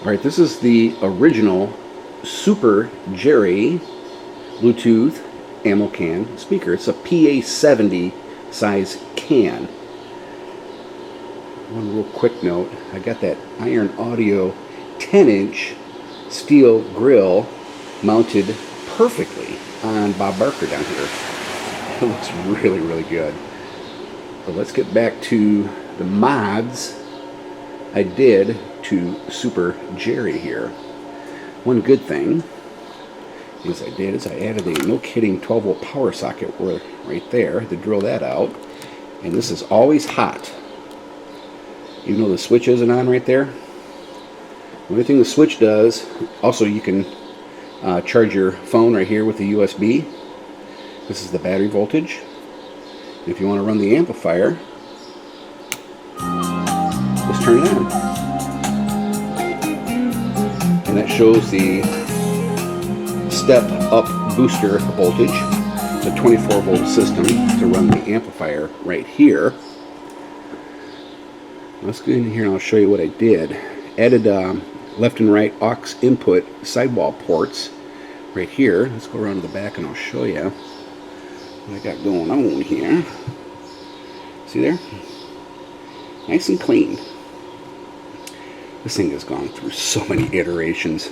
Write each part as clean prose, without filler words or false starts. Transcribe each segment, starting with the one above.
Alright, this is the original Super Jerry Bluetooth ammo can speaker. It's a PA70 size can. One real quick note, I got that Iron Audio 10-inch steel grill mounted perfectly on Bob Barker down here. It looks really, really good. But let's get back to the mods I did to Super Jerry here. One good thing is I added a no kidding 12 volt power socket right there to drill that out, and this is always hot even though the switch isn't on right there. The only thing the switch does, also you can charge your phone right here with the USB. This is the battery voltage. If you want to run the amplifier, just turn it on. And that shows the step up booster voltage. It's a 24 volt system to run the amplifier right here. Let's go in here and I'll show you what I did. Added left and right aux input sidewall ports right here. Let's go around to the back and I'll show you what I got going on here. See there? Nice and clean. This thing has gone through so many iterations.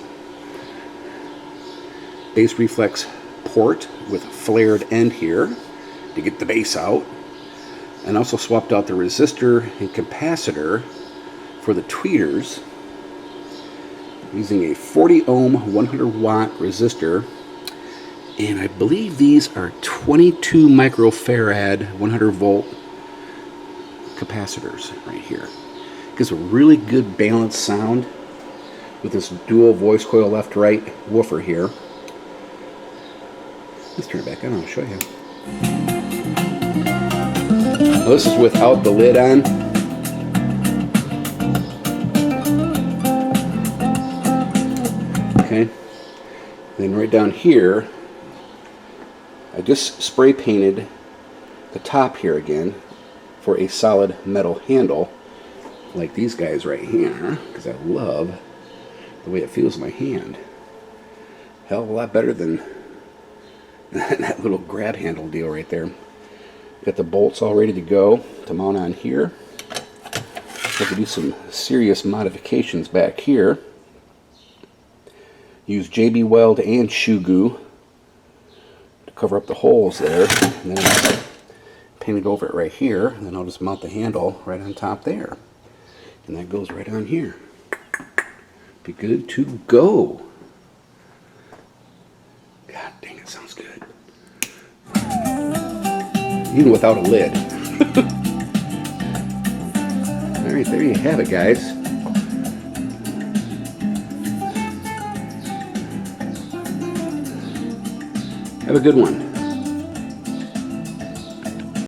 Bass reflex port with a flared end here to get the bass out. And also swapped out the resistor and capacitor for the tweeters using a 40 ohm 100 watt resistor, and I believe these are 22 microfarad 100 volt capacitors right here. Gives a really good balanced sound with this dual voice coil left right woofer here. Let's turn it back on and I'll show you. Now this is without the lid on. Okay. Then right down here, I just spray painted the top here again for a solid metal handle, like these guys right here, because I love the way it feels in my hand. Hell of a lot better than that little grab handle deal right there. Got the bolts all ready to go to mount on here. I could do some serious modifications back here. Use JB Weld and shoe glue to cover up the holes there. And then I'll paint it over it right here. And then I'll just mount the handle right on top there. And that goes right on here. Be good to go. God dang, it sounds good. Even without a lid. Alright, there you have it, guys. Have a good one.